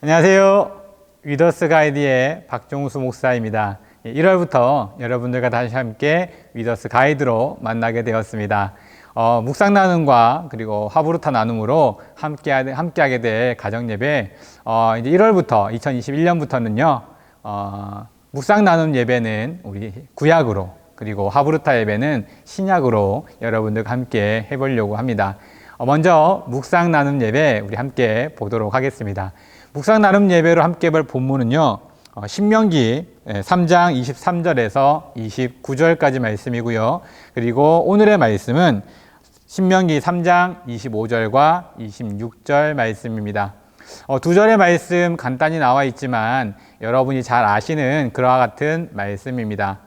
안녕하세요. 위더스 가이드의 박종수 목사입니다. 1월부터 여러분들과 다시 함께 위더스 가이드로 만나게 되었습니다. 묵상 나눔과 그리고 하브루타 나눔으로 함께하게 될 가정예배, 이제 1월부터 2021년부터는요, 묵상 나눔 예배는 우리 구약으로, 그리고 하브루타 예배는 신약으로 여러분들과 함께 해보려고 합니다. 먼저 묵상 나눔 예배 우리 함께 보도록 하겠습니다. 묵상 나눔 예배로 함께 볼 본문은요, 신명기 3장 23절에서 29절까지 말씀이고요. 그리고 오늘의 말씀은 신명기 3장 25절과 26절 말씀입니다. 두 절의 말씀 간단히 나와 있지만 여러분이 잘 아시는 그와 같은 말씀입니다.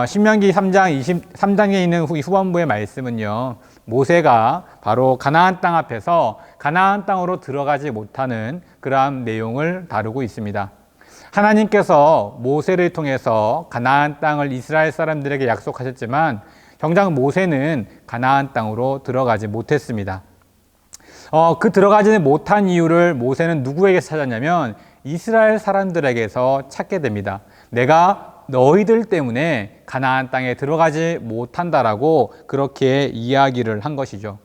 신명기 3장에 있는 후반부의 말씀은요, 모세가 바로 가나안 땅 앞에서 가나안 땅으로 들어가지 못하는 그러한 내용을 다루고 있습니다. 하나님께서 모세를 통해서 가나안 땅을 이스라엘 사람들에게 약속하셨지만 정작 모세는 가나안 땅으로 들어가지 못했습니다. 그 들어가지 못한 이유를 모세는 누구에게 찾았냐면 이스라엘 사람들에게서 찾게 됩니다. 내가 너희들 때문에 가나안 땅에 들어가지 못한다라고 그렇게 이야기를 한 것이죠.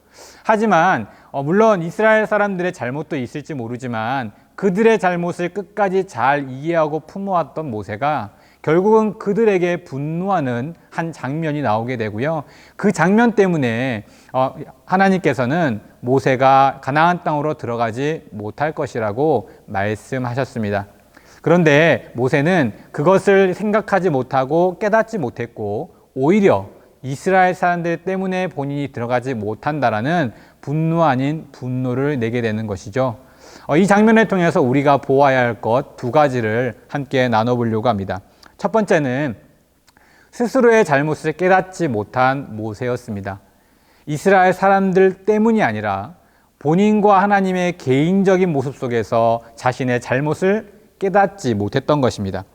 하지만 물론 이스라엘 사람들의 잘못도 있을지 모르지만 그들의 잘못을 끝까지 잘 이해하고 품어왔던 모세가 결국은 그들에게 분노하는 한 장면이 나오게 되고요. 그 장면 때문에 하나님께서는 모세가 가나안 땅으로 들어가지 못할 것이라고 말씀하셨습니다. 그런데 모세는 그것을 생각하지 못하고 깨닫지 못했고 오히려 이스라엘 사람들 때문에 본인이 들어가지 못한다라는 분노 아닌 분노를 내게 되는 것이죠. 이 장면을 통해서 우리가 보아야 할 것 두 가지를 함께 나눠보려고 합니다. 첫 번째는 스스로의 잘못을 깨닫지 못한 모세였습니다. 이스라엘 사람들 때문이 아니라 본인과 하나님의 개인적인 모습 속에서 자신의 잘못을 깨닫지 못했던 것입니다.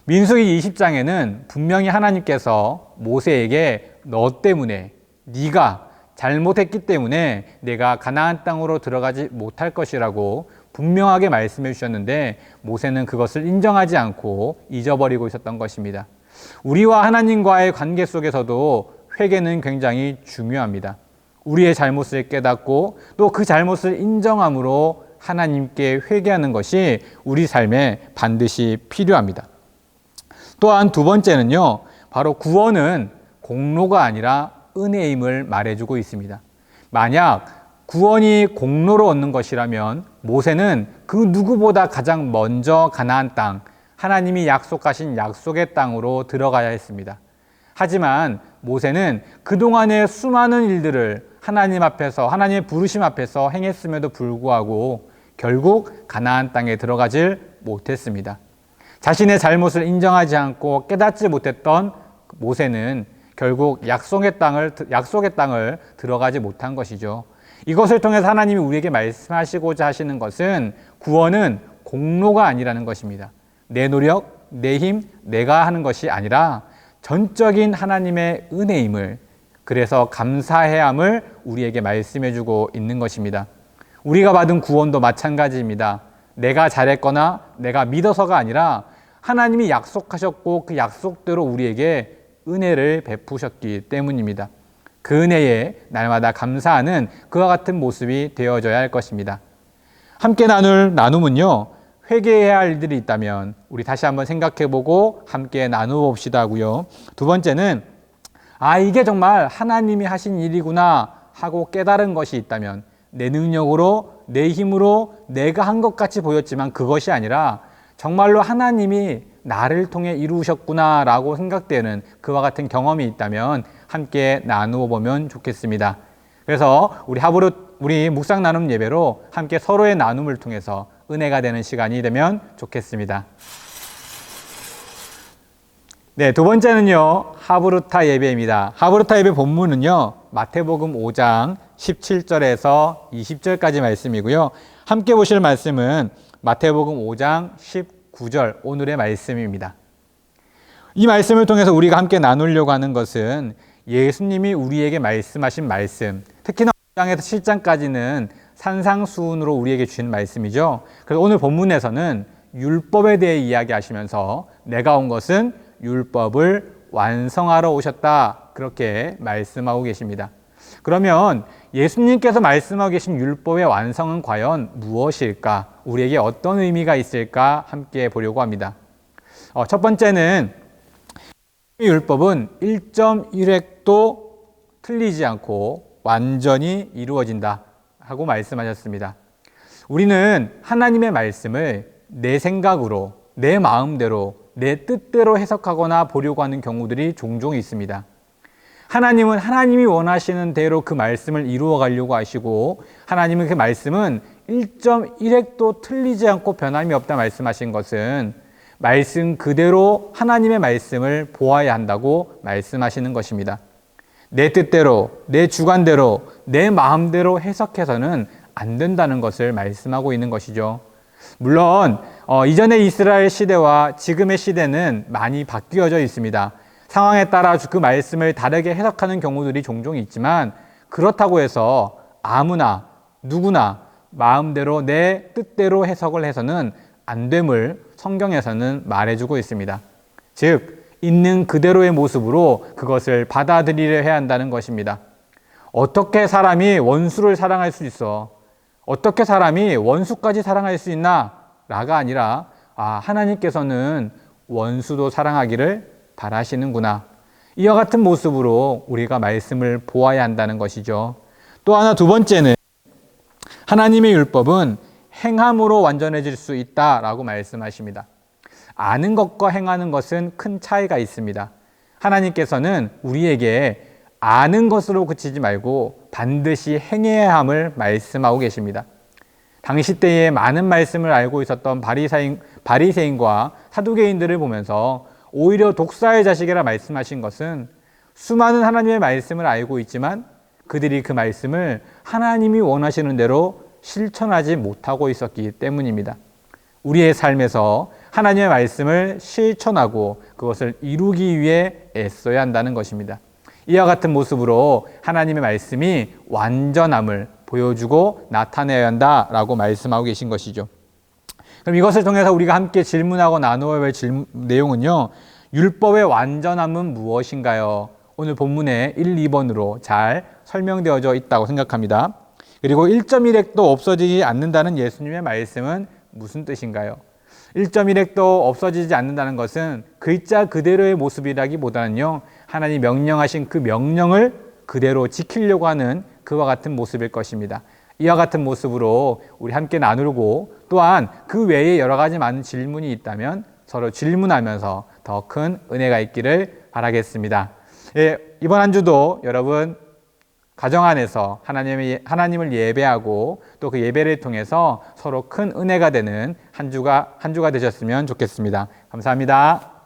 민수기 20장에는 분명히 하나님께서 모세에게 너 때문에 네가 잘못했기 때문에 내가 가나안 땅으로 들어가지 못할 것이라고 분명하게 말씀해 주셨는데 모세는 그것을 인정하지 않고 잊어버리고 있었던 것입니다. 우리와 하나님과의 관계 속에서도 회개는 굉장히 중요합니다. 우리의 잘못을 깨닫고 또 그 잘못을 인정함으로 하나님께 회개하는 것이 우리 삶에 반드시 필요합니다. 또한 두 번째는요, 바로 구원은 공로가 아니라 은혜임을 말해주고 있습니다. 만약 구원이 공로로 얻는 것이라면 모세는 그 누구보다 가장 먼저 가나안 땅, 하나님이 약속하신 약속의 땅으로 들어가야 했습니다. 하지만 모세는 그동안의 수많은 일들을 하나님 앞에서, 하나님의 부르심 앞에서 행했음에도 불구하고 결국 가나안 땅에 들어가질 못했습니다. 자신의 잘못을 인정하지 않고 깨닫지 못했던 모세는 결국 약속의 땅을 들어가지 못한 것이죠. 이것을 통해서 하나님이 우리에게 말씀하시고자 하시는 것은 구원은 공로가 아니라는 것입니다. 내 노력, 내 힘, 내가 하는 것이 아니라 전적인 하나님의 은혜임을, 그래서 감사해야 함을 우리에게 말씀해주고 있는 것입니다. 우리가 받은 구원도 마찬가지입니다. 내가 잘했거나 내가 믿어서가 아니라 하나님이 약속하셨고 그 약속대로 우리에게 은혜를 베푸셨기 때문입니다. 그 은혜에 날마다 감사하는 그와 같은 모습이 되어져야 할 것입니다. 함께 나눌 나눔은요, 회개해야 할 일들이 있다면 우리 다시 한번 생각해보고 함께 나누어 봅시다 하고요. 두 번째는 이게 정말 하나님이 하신 일이구나 하고 깨달은 것이 있다면 내 능력으로, 내 힘으로 내가 한 것 같이 보였지만 그것이 아니라 정말로 하나님이 나를 통해 이루셨구나 라고 생각되는 그와 같은 경험이 있다면 함께 나누어 보면 좋겠습니다. 그래서 우리 묵상 나눔 예배로 함께 서로의 나눔을 통해서 은혜가 되는 시간이 되면 좋겠습니다. 네, 두 번째는요, 하브루타 예배입니다. 하브루타 예배 본문은요, 마태복음 5장 17절에서 20절까지 말씀이고요. 함께 보실 말씀은 마태복음 5장 19절 오늘의 말씀입니다. 이 말씀을 통해서 우리가 함께 나누려고 하는 것은 예수님이 우리에게 말씀하신 말씀, 특히나 5장에서 7장까지는 산상수훈으로 우리에게 주신 말씀이죠. 그래서 오늘 본문에서는 율법에 대해 이야기하시면서 내가 온 것은 율법을 완성하러 오셨다, 그렇게 말씀하고 계십니다. 그러면 예수님께서 말씀하고 계신 율법의 완성은 과연 무엇일까? 우리에게 어떤 의미가 있을까? 함께 보려고 합니다. 첫 번째는 율법은 1.1획도 틀리지 않고 완전히 이루어진다 하고 말씀하셨습니다. 우리는 하나님의 말씀을 내 생각으로, 내 마음대로, 내 뜻대로 해석하거나 보려고 하는 경우들이 종종 있습니다. 하나님은 하나님이 원하시는 대로 그 말씀을 이루어 가려고 하시고, 하나님은 그 말씀은 1.1획도 틀리지 않고 변함이 없다 말씀하신 것은 말씀 그대로 하나님의 말씀을 보아야 한다고 말씀하시는 것입니다. 내 뜻대로, 내 주관대로, 내 마음대로 해석해서는 안 된다는 것을 말씀하고 있는 것이죠. 물론 이전의 이스라엘 시대와 지금의 시대는 많이 바뀌어져 있습니다. 상황에 따라 그 말씀을 다르게 해석하는 경우들이 종종 있지만, 그렇다고 해서 아무나 누구나 마음대로 내 뜻대로 해석을 해서는 안 됨을 성경에서는 말해주고 있습니다. 즉, 있는 그대로의 모습으로 그것을 받아들이려 해야 한다는 것입니다. 어떻게 사람이 원수를 사랑할 수 있어? 어떻게 사람이 원수까지 사랑할 수 있나? 라가 아니라, 하나님께서는 원수도 사랑하기를 바라시는구나. 이와 같은 모습으로 우리가 말씀을 보아야 한다는 것이죠. 또 하나, 두 번째는 하나님의 율법은 행함으로 완전해질 수 있다라고 말씀하십니다. 아는 것과 행하는 것은 큰 차이가 있습니다. 하나님께서는 우리에게 아는 것으로 그치지 말고 반드시 행해야 함을 말씀하고 계십니다. 당시 때에 많은 말씀을 알고 있었던 바리새인과 사두개인들을 보면서 오히려 독사의 자식이라 말씀하신 것은 수많은 하나님의 말씀을 알고 있지만 그들이 그 말씀을 하나님이 원하시는 대로 실천하지 못하고 있었기 때문입니다. 우리의 삶에서 하나님의 말씀을 실천하고 그것을 이루기 위해 애써야 한다는 것입니다. 이와 같은 모습으로 하나님의 말씀이 완전함을 보여주고 나타내야 한다라고 말씀하고 계신 것이죠. 그럼 이것을 통해서 우리가 함께 질문하고 나누어야 할 내용은요, 율법의 완전함은 무엇인가요? 오늘 본문에 1, 2번으로 잘 설명되어져 있다고 생각합니다. 그리고 1.1획도 없어지지 않는다는 예수님의 말씀은 무슨 뜻인가요? 1.1획도 없어지지 않는다는 것은 글자 그대로의 모습이라기보다는요, 하나님 명령하신 그 명령을 그대로 지키려고 하는 그와 같은 모습일 것입니다. 이와 같은 모습으로 우리 함께 나누고, 또한 그 외에 여러 가지 많은 질문이 있다면 서로 질문하면서 더 큰 은혜가 있기를 바라겠습니다. 이번 한 주도 여러분 가정 안에서 하나님을 예배하고 또 그 예배를 통해서 서로 큰 은혜가 되는 한 주가 되셨으면 좋겠습니다. 감사합니다.